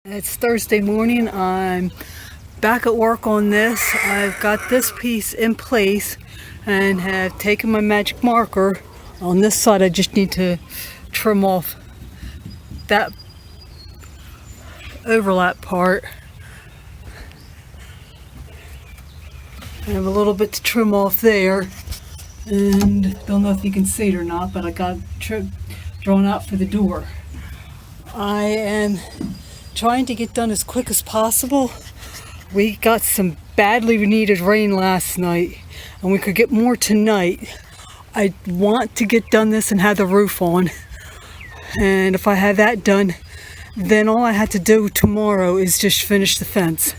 It's Thursday morning. I'm back at work on this. I've got this piece in place and have taken my magic marker. On this side, I just need to trim off that overlap part. I have a little bit to trim off there, and don't know if you can see it or not, but I got trim drawn out for the door. I am trying to get done as quick as possible. We got some badly needed rain last night, and we could get more tonight. I want to get done this and have the roof on, and if I have that done, then all I have to do tomorrow is just finish the fence.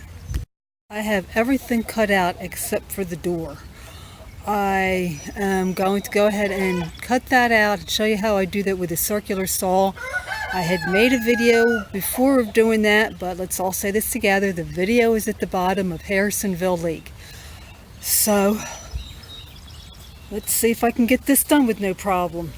I have everything cut out except for the door. I am going to go ahead and cut that out and show you how I do that with a circular saw. I had made a video before of doing that, but let's all say this together. The video is at the bottom of Harrisonville Lake. So let's see if I can get this done with no problem.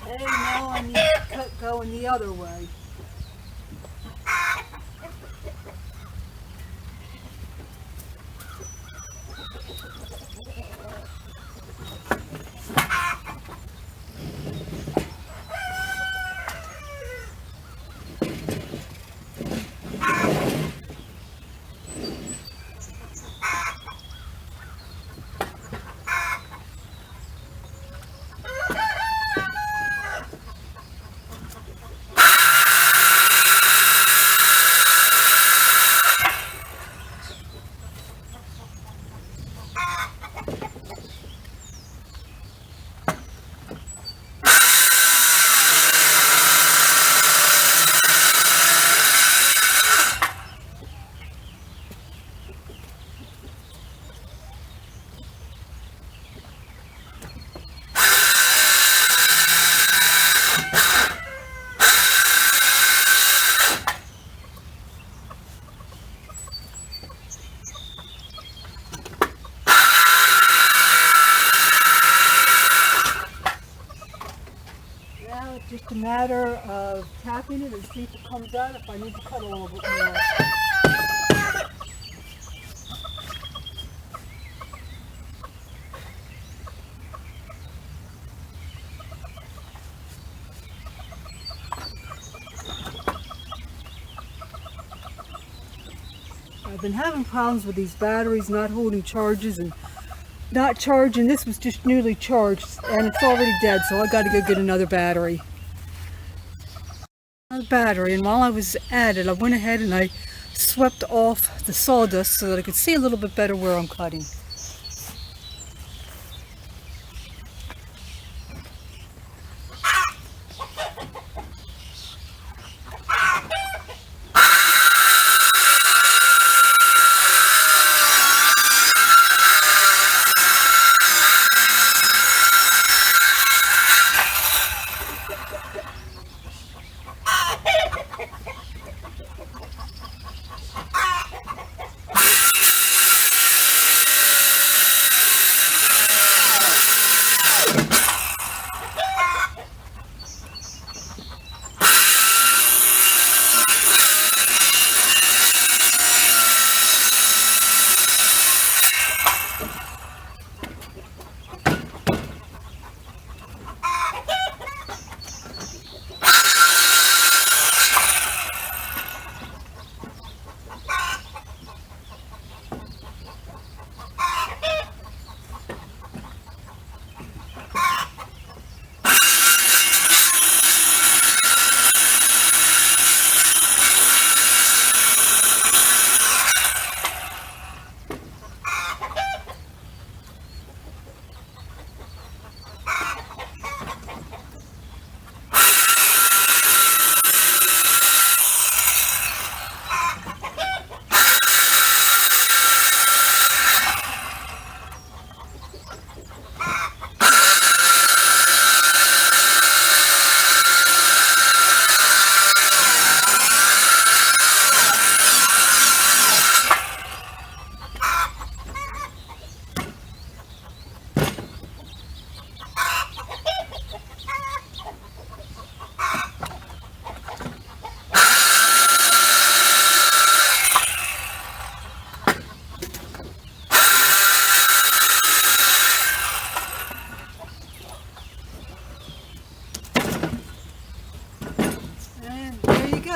Hey, now I need to cut going the other way. It's just a matter of tapping it and see if it comes out, if I need to cut a little bit more. I've been having problems with these batteries not holding charges and not charging. This was just newly charged and it's already dead, so I got to go get another battery. And while I was at it, I went ahead and I swept off the sawdust so that I could see a little bit better where I'm cutting.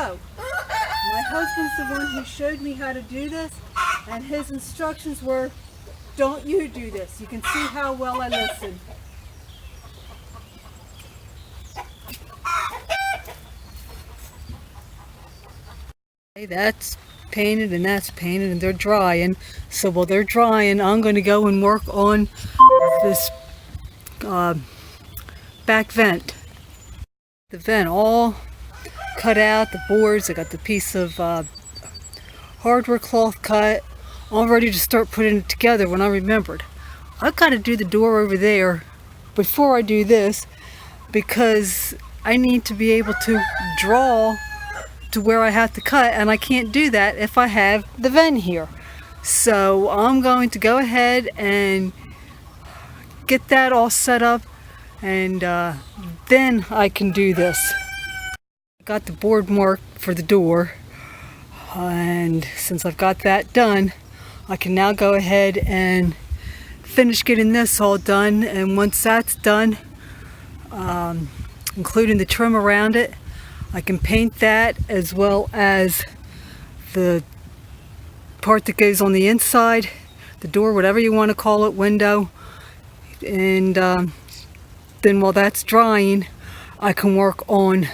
So, my husband's the one who showed me how to do this, and his instructions were, don't you do this. You can see how well I listen. Okay, that's painted and that's painted and they're drying. So while they're drying, I'm going to go and work on this back vent. The vent all cut out, the boards. I got the piece of hardware cloth cut, all ready to start putting it together when I remembered I've got to do the door over there before I do this, because I need to be able to draw to where I have to cut, and I can't do that if I have the vent here. So I'm going to go ahead and get that all set up, and then I can do this. I got the board marked for the door, and since I've got that done, I can now go ahead and finish getting this all done. And once that's done, including the trim around it, I can paint that, as well as the part that goes on the inside, the door, whatever you want to call it, window. And then while that's drying, I can work on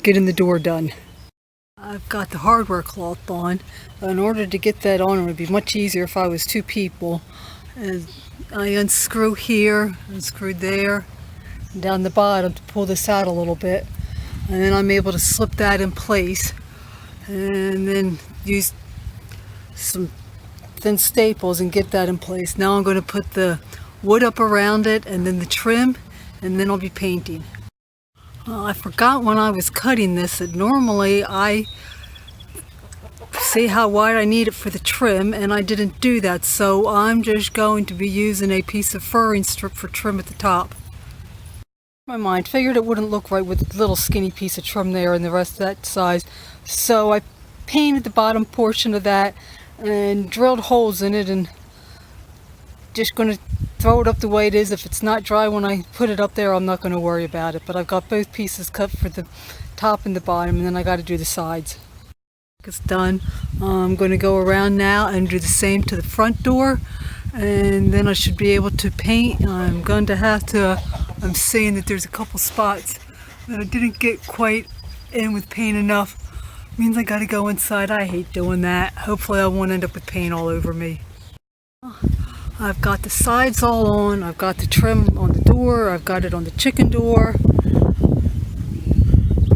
getting the door done. I've got the hardware cloth on. In order to get that on, it would be much easier if I was two people. And I unscrew here, unscrew there, and down the bottom to pull this out a little bit. And then I'm able to slip that in place, and then use some thin staples and get that in place. Now I'm going to put the wood up around it, and then the trim, and then I'll be painting. I forgot when I was cutting this that normally I see how wide I need it for the trim, and I didn't do that, so I'm just going to be using a piece of furring strip for trim at the top. My mind figured it wouldn't look right with a little skinny piece of trim there and the rest of that size, so I painted the bottom portion of that and drilled holes in it, and just going to throw it up the way it is. If it's not dry when I put it up there, I'm not going to worry about it. But I've got both pieces cut for the top and the bottom, and then I got to do the sides. It's done. I'm going to go around now and do the same to the front door, and then I should be able to paint. I'm going to have to, I'm seeing that there's a couple spots that I didn't get quite in with paint enough. Means I got to go inside. I hate doing that. Hopefully I won't end up with paint all over me. I've got the sides all on. I've got the trim on the door. I've got it on the chicken door.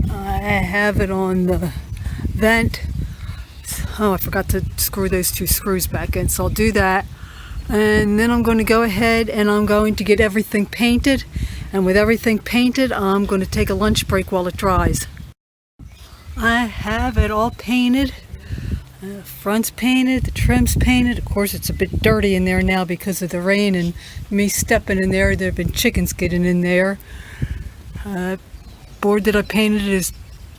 I have it on the vent. Oh, I forgot to screw those two screws back in, so I'll do that. And then I'm going to go ahead and I'm going to get everything painted. And with everything painted, I'm going to take a lunch break while it dries. I have it all painted. The front's painted, the trim's painted. Of course, it's a bit dirty in there now because of the rain and me stepping in there. There have been chickens getting in there. Board that I painted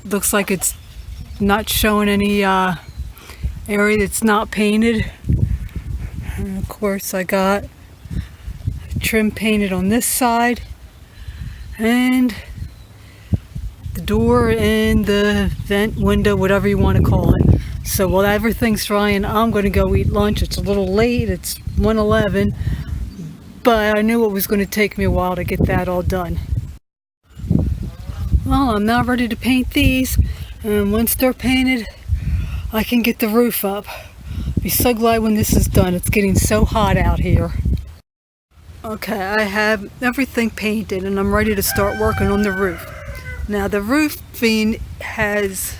looks like it's not showing any area that's not painted. And of course, I got trim painted on this side, and the door and the vent window, whatever you want to call it. So while everything's drying, I'm going to go eat lunch. It's a little late, it's 1:11, but I knew it was going to take me a while to get that all done. Well, I'm now ready to paint these, and once they're painted, I can get the roof up. I'll be so glad when this is done. It's getting so hot out here. Okay, I have everything painted and I'm ready to start working on the roof. Now the roofing has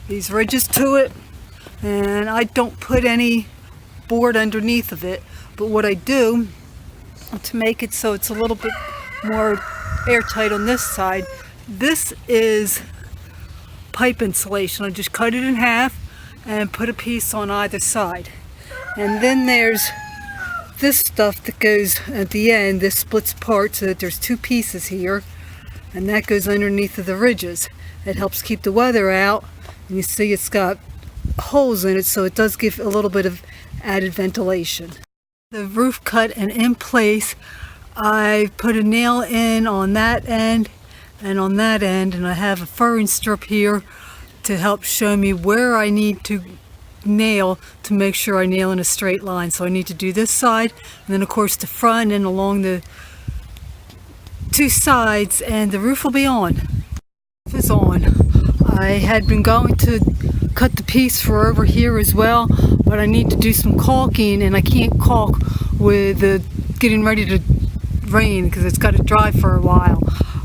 these ridges to it, and I don't put any board underneath of it, but what I do to make it so it's a little bit more airtight on this side, this is pipe insulation. I just cut it in half and put a piece on either side. And then there's this stuff that goes at the end. This splits apart so that there's two pieces here, and that goes underneath of the ridges. It helps keep the weather out, and you see it's got holes in it, so it does give a little bit of added ventilation. The roof cut and in place, I put a nail in on that end and on that end, and I have a furring strip here to help show me where I need to nail to make sure I nail in a straight line. So I need to do this side, and then of course the front and along the two sides, and the roof will be on. Roof is on. I had been going to cut the piece for over here as well, but I need to do some caulking, and I can't caulk with the getting ready to rain because it's got to dry for a while.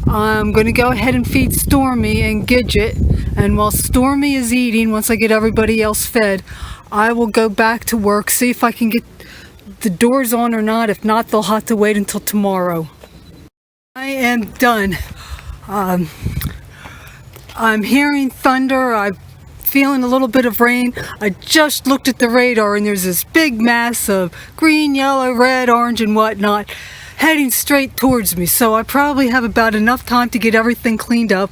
I'm going to go ahead and feed Stormy and Gidget, and while Stormy is eating, once I get everybody else fed, I will go back to work, see if I can get the doors on or not. If not, they'll have to wait until tomorrow. I am done. I'm hearing thunder. I'm feeling a little bit of rain. I just looked at the radar and there's this big mass of green, yellow, red, orange, and whatnot heading straight towards me. So I probably have about enough time to get everything cleaned up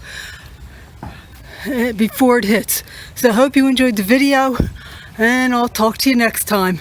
before it hits. So I hope you enjoyed the video, and I'll talk to you next time.